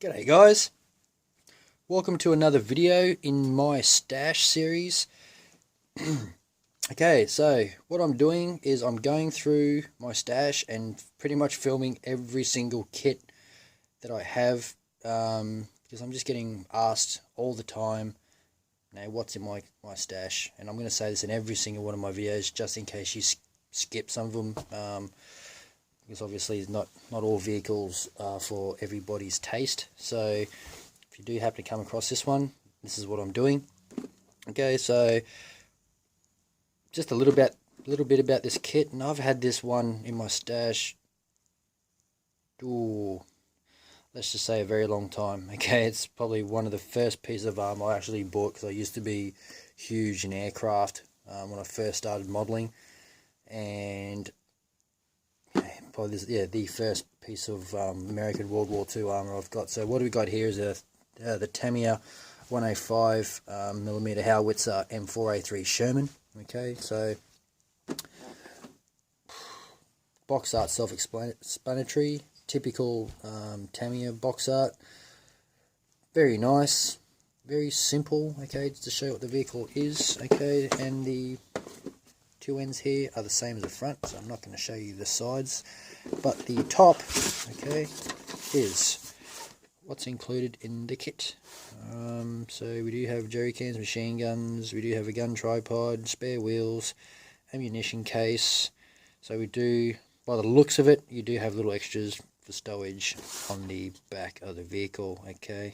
G'day guys, welcome to another video in my stash series. Okay, so what I'm doing is I'm going through my stash and pretty much filming every single kit that I have, because I'm just getting asked all the time, what's in my stash, and I'm going to say this in every single one of my videos just in case you skip some of them, because obviously not all vehicles are for everybody's taste. So if you do happen to come across this one, this is what I'm doing. Okay, so just a little bit about this kit, and I've had this one in my stash, let's just say a very long time. Okay, it's probably one of the first pieces of armor I actually bought, because I used to be huge in aircraft when I first started modeling, and probably this, the first piece of American World War II armor I've got. So what we got here is the Tamiya 105mm Howitzer M4A3 Sherman. Okay, so box art self-explanatory, typical Tamiya box art. Very nice, very simple. Okay, just to show what the vehicle is. Okay, and the two ends here are the same as the front, so I'm not going to show you the sides, but the top, okay, is what's included in the kit. So we do have jerry cans, machine guns, we do have a gun tripod, spare wheels, ammunition case. So we do, by the looks of it, you do have little extras for stowage on the back of the vehicle. Okay,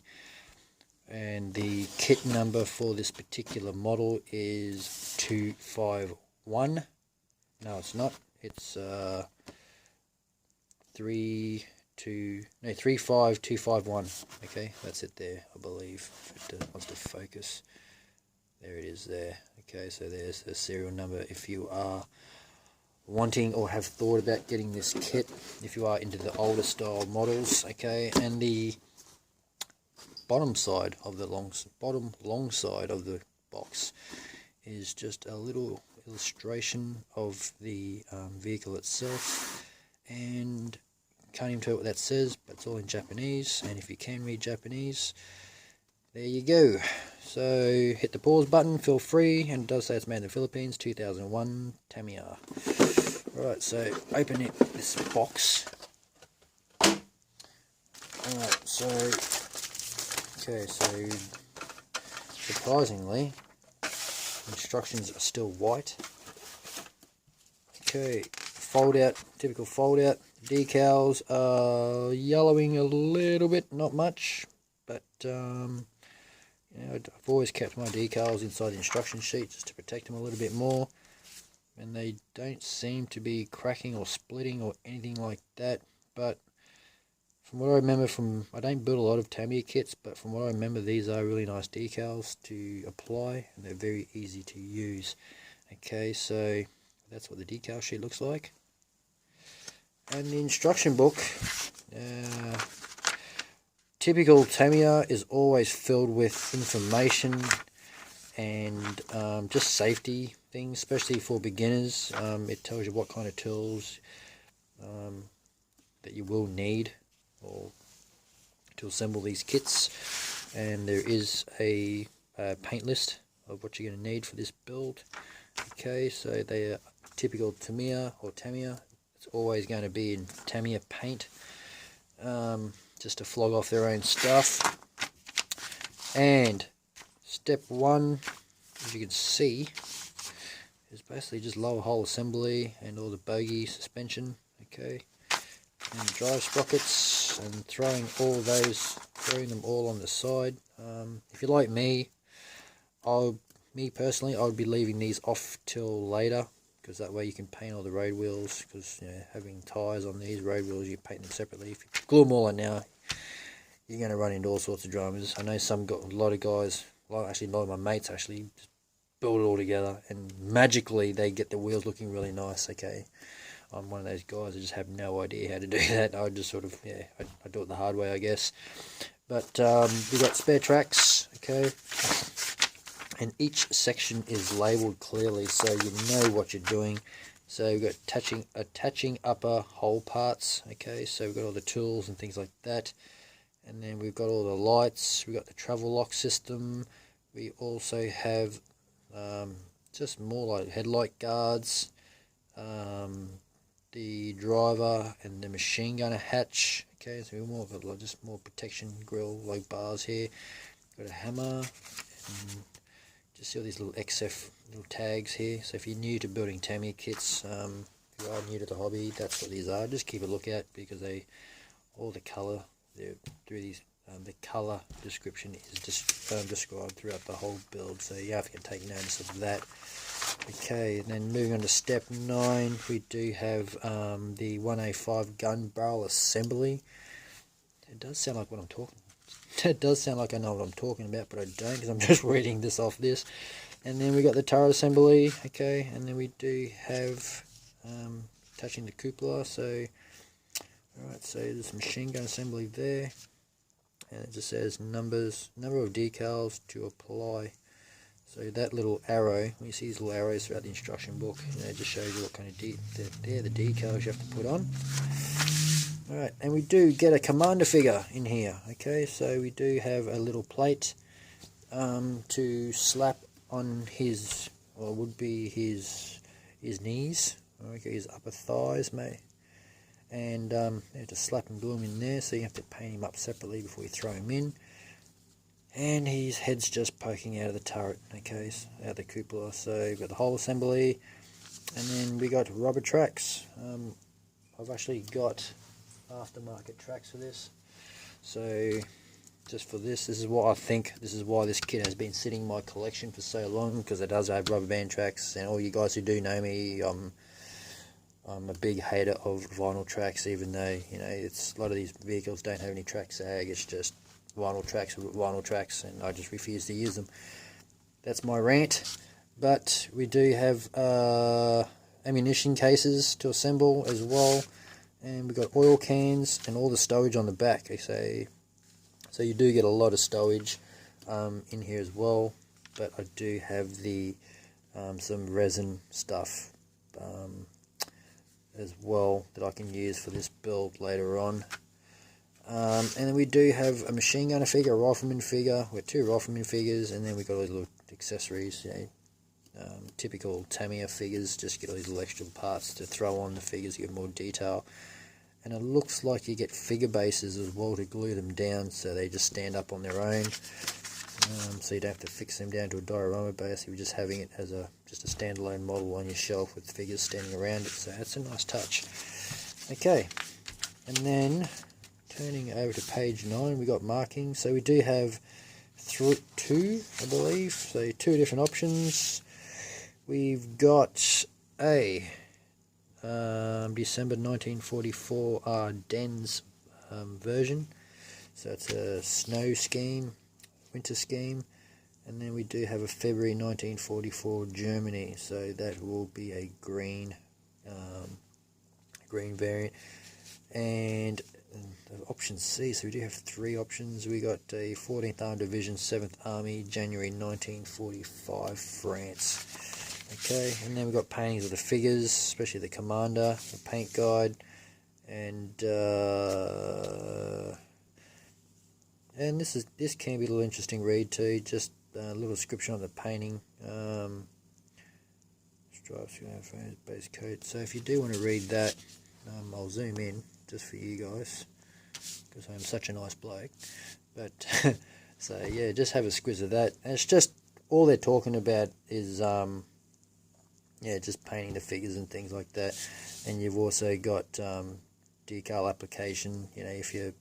and the kit number for this particular model is 251. No, it's not. It's 35251. Okay, that's it there, I believe. If it wants to focus, there it is there. Okay, so there's the serial number if you are wanting or have thought about getting this kit, if you are into the older style models. Okay, and the bottom side of the long side of the box is just a little illustration of the vehicle itself, and can't even tell what that says, but it's all in Japanese, and if you can read Japanese, there you go. So hit the pause button, feel free, and it does say it's made in the Philippines, 2001 Tamiya. Alright, so open this box. Alright, so surprisingly, instructions are still white. Okay, fold out, typical fold out. Decals are yellowing a little bit, not much, but I've always kept my decals inside the instruction sheet just to protect them a little bit more, and they don't seem to be cracking or splitting or anything like that. But from what I remember, I don't build a lot of Tamiya kits, but from what I remember, these are really nice decals to apply, and they're very easy to use. Okay, so that's what the decal sheet looks like. And the instruction book, typical Tamiya, is always filled with information and just safety things, especially for beginners. It tells you what kind of tools that you will need or to assemble these kits, and there is a paint list of what you're going to need for this build. Okay, so they are typical Tamiya. It's always going to be in Tamiya paint, just to flog off their own stuff. And step one, as you can see, is basically just lower hull assembly and all the bogie suspension. Okay, and drive sprockets, and throwing them all on the side. If you're like me, personally, I would be leaving these off till later, because that way you can paint all the road wheels, because having tyres on these road wheels, you paint them separately. If you glue them all on now, you're going to run into all sorts of dramas. I know a lot of my mates actually just build it all together, and magically they get the wheels looking really nice. Okay, I'm one of those guys that just have no idea how to do that. I just sort of, I do it the hard way, I guess. But we've got spare tracks, okay, and each section is labelled clearly so you know what you're doing. So we've got attaching upper hole parts. Okay, so we've got all the tools and things like that. And then we've got all the lights, we've got the travel lock system, we also have just more like headlight guards, the driver and the machine gunner hatch. Okay, so we're more of a just more protection grill like bars here. Got a hammer, and just see all these little XF little tags here. So if you're new to building Tamiya kits, if you are new to the hobby, that's what these are. Just keep a look at, because they all the colour through these. The colour description is just described throughout the whole build, so you have to take notice of that. Okay, and then moving on to step 9, we do have the 105 gun barrel assembly. It does sound like what I'm talking. It does sound like I know what I'm talking about, but I don't, because I'm just reading this off this. And then we got the turret assembly. Okay, and then we do have touching the cupola. So, alright, so there's machine gun assembly there. And it just says number of decals to apply. So that little arrow, when you see these little arrows throughout the instruction book, it just shows you what kind of they're the decals you have to put on. Alright, and we do get a commander figure in here. Okay, so we do have a little plate to slap on his, or would be his knees, okay, his upper thighs, mate. And you have to slap and glue him in there, so you have to paint him up separately before you throw him in. And his head's just poking out of the turret, okay, so out of the cupola. So you've got the whole assembly, and then we got rubber tracks. I've actually got aftermarket tracks for this. So just for this is what I think, this is why this kit has been sitting in my collection for so long, because it does have rubber band tracks. And all you guys who do know me, I'm a big hater of vinyl tracks, even though, you know, it's a lot of these vehicles don't have any track sag. It's just vinyl tracks, and I just refuse to use them. That's my rant. But we do have ammunition cases to assemble as well, and we've got oil cans and all the stowage on the back. So you do get a lot of stowage in here as well. But I do have the some resin stuff as well that I can use for this build later on. And then we do have a machine gunner figure, a rifleman figure, with 2 rifleman figures, and then we've got all these little accessories, you know, typical Tamiya figures. Just get all these little extra parts to throw on the figures, give more detail. And it looks like you get figure bases as well to glue them down, so they just stand up on their own. So you don't have to fix them down to a diorama base. You're just having it as just a standalone model on your shelf with figures standing around it. So that's a nice touch. Okay, and then turning over to page 9, we got markings. So we do have 2, I believe. So 2 different options. We've got a December 1944 Dens version. So it's a snow scheme, winter scheme, and then we do have a February 1944 Germany, so that will be a green variant. And option C, so we do have 3 options. We got a 14th Armored Division 7th Army, January 1945, France. Okay, and then we've got paintings of the figures, especially the commander, the paint guide, and this can be a little interesting read too. Just a little description on the painting. Stripes, base coat. So if you do want to read that, I'll zoom in just for you guys, because I'm such a nice bloke. But so yeah, just have a squiz of that. And it's just all they're talking about is yeah, just painting the figures and things like that. And you've also got decal application. You know, if you're,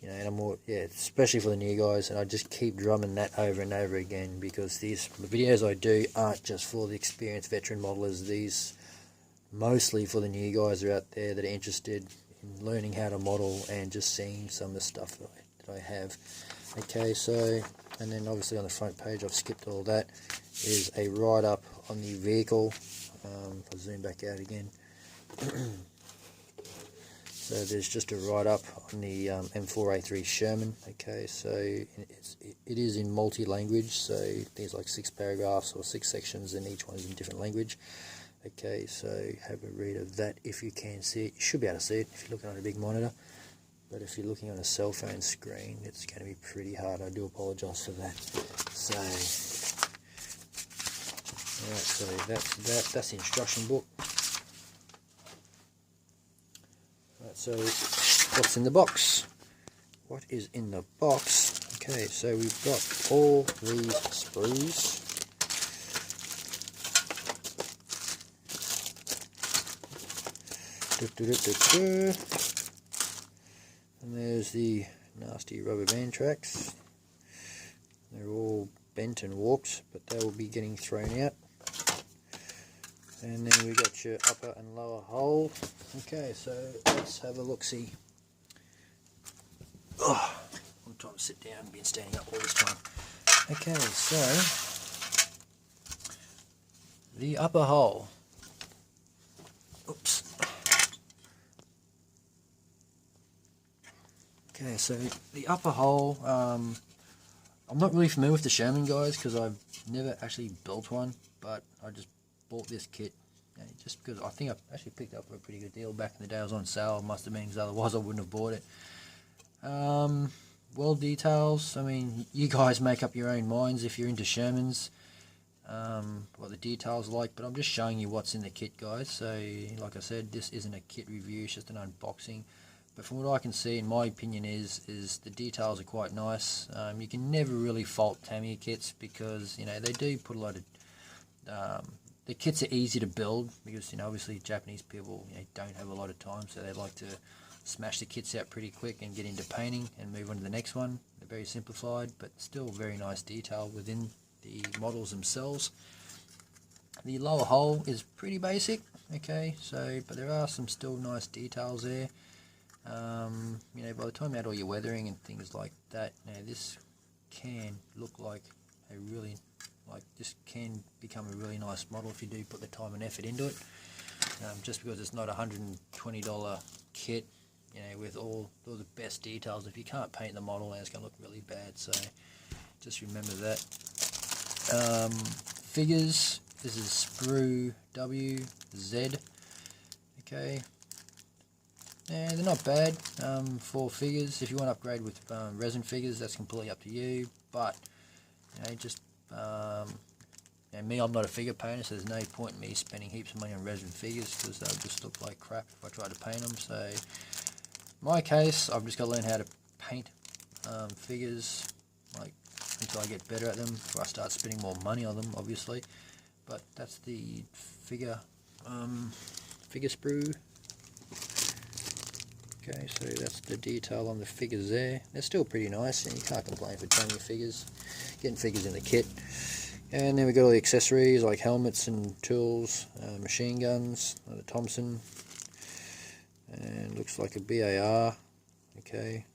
you know, and I'm more, yeah, especially for the new guys, and I just keep drumming that over and over again, because the videos I do aren't just for the experienced veteran modelers. These mostly for the new guys who are out there that are interested in learning how to model and just seeing some of the stuff that I have. Okay, so, and then obviously on the front page, I've skipped all that, is a write-up on the vehicle. I'll zoom back out again. So there's just a write-up on the M4A3 Sherman. Okay, so it is in multi-language, so there's like 6 paragraphs or 6 sections, and each one is in different language. Okay, so have a read of that if you can see it. You should be able to see it if you're looking on a big monitor. but if you're looking on a cell phone screen, it's going to be pretty hard. I do apologise for that. So, alright, so that's the instruction book. Right, so what's in the box? What is in the box? Okay, so we've got all these sprues. And there's the nasty rubber band tracks. They're all bent and warped, but they will be getting thrown out. And then we got your upper and lower hole. Okay, so let's have a look-see. Oh, I'm trying to sit down, been standing up all this time. Okay, so the upper hole. Oops. Okay, so the upper hole, I'm not really familiar with the Sherman, guys, because I've never actually built one, but I just bought this kit just because I think I actually picked up a pretty good deal back in the day. I was on sale, must have been, because otherwise I wouldn't have bought it. Well, details, I mean, you guys make up your own minds if you're into Shermans, what the details are like, but I'm just showing you what's in the kit, guys. So like I said, this isn't a kit review, it's just an unboxing. But from what I can see, in my opinion, is the details are quite nice. You can never really fault Tamiya kits, because you know they do put a lot of the kits are easy to build, because you know obviously Japanese people, you know, don't have a lot of time, so they like to smash the kits out pretty quick and get into painting and move on to the next one. They're very simplified, but still very nice detail within the models themselves. The lower hole is pretty basic, okay, so but there are some still nice details there. You know, by the time you add all your weathering and things like that, you know, this can look like a really, this can become a really nice model if you do put the time and effort into it. Just because it's not a $120 kit, you know, with all the best details, if you can't paint the model, then it's going to look really bad, so just remember that. Figures, this is sprue WZ, okay. Yeah, they're not bad for figures. If you want to upgrade with resin figures, that's completely up to you. But you know, just me, I'm not a figure painter, so there's no point in me spending heaps of money on resin figures, because they'll just look like crap if I try to paint them. So in my case, I've just got to learn how to paint figures, until I get better at them, before I start spending more money on them, obviously. But that's the figure sprue. Okay, so that's the detail on the figures there. They're still pretty nice, and you can't complain for Tamiya figures. Getting figures in the kit. And then we got all the accessories like helmets and tools, machine guns, the Thompson, and looks like a BAR. Okay,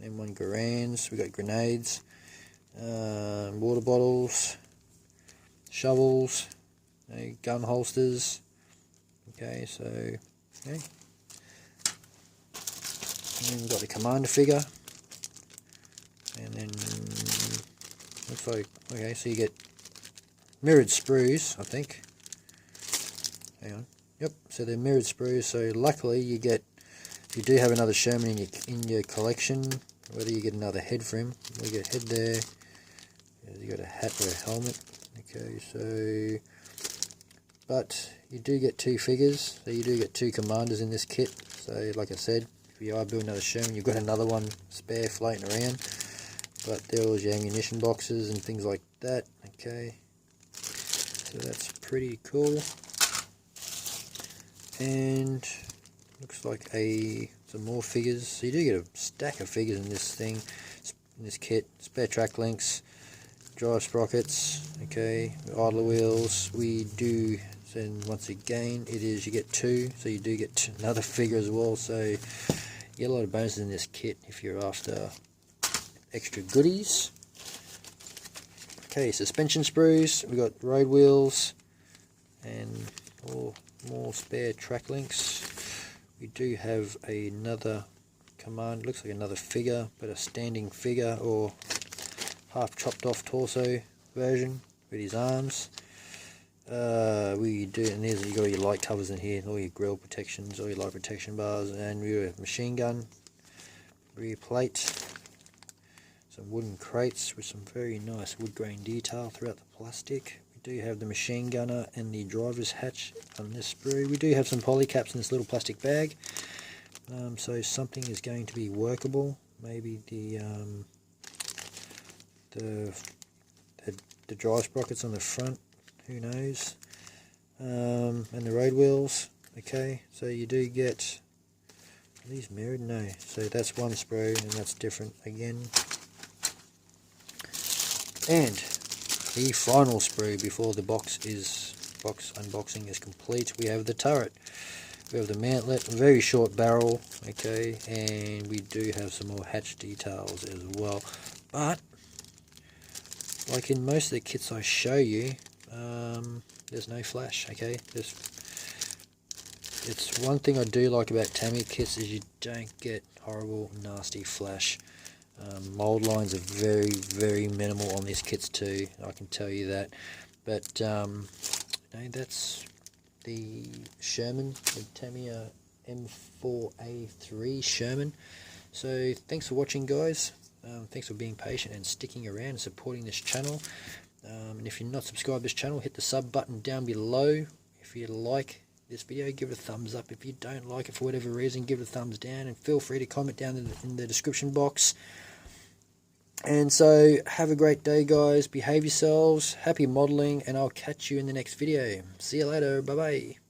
M1 Garands. We got grenades, water bottles, shovels, gun holsters. Okay, so okay. And then we've got the commander figure, and then looks like, okay, so you get mirrored sprues, I think. Hang on, yep. So they're mirrored sprues. So luckily, you do have another Sherman in your collection. Whether you get another head for him, you get a head there. You got a hat or a helmet. Okay, so but you do get two figures. So you do get two commanders in this kit. So like I said, if you are building another Sherman, you've got another one spare floating around. But there was your ammunition boxes and things like that. Okay, so that's pretty cool. And looks like some more figures. So you do get a stack of figures in this thing, in this kit. Spare track links, drive sprockets. Okay, idler wheels. We do. And once again, you get two, so you do get another figure as well. So you get a lot of bonuses in this kit if you're after extra goodies. Okay, suspension sprues. We got road wheels and more spare track links. We do have another command. Looks like another figure, but a standing figure or half chopped off torso version with his arms. We do, and there's you got all your light covers in here, all your grill protections, all your light protection bars, and we have a machine gun. rear plate, some wooden crates with some very nice wood grain detail throughout the plastic. We do have the machine gunner and the driver's hatch on this sprue. We do have some poly caps in this little plastic bag, so something is going to be workable. Maybe the drive sprockets on the front, who knows, and the road wheels. Okay, so you do get, are these mirrored? No, so that's one sprue and that's different again. And the final sprue before the box unboxing is complete, we have the turret. We have the mantlet, very short barrel, okay, and we do have some more hatch details as well. But like in most of the kits I show you, there's no flash, okay. It's one thing I do like about Tamiya kits is you don't get horrible, nasty flash. Mold lines are very, very minimal on these kits too, I can tell you that. But that's the Sherman, the Tamiya M4A3 Sherman. So thanks for watching, guys. Thanks for being patient and sticking around and supporting this channel. And if you're not subscribed to this channel, hit the sub button down below. If you like this video, give it a thumbs up. If you don't like it for whatever reason, give it a thumbs down, and feel free to comment down in the description box. And so have a great day, guys. Behave yourselves, happy modeling, and I'll catch you in the next video. See you later. Bye bye.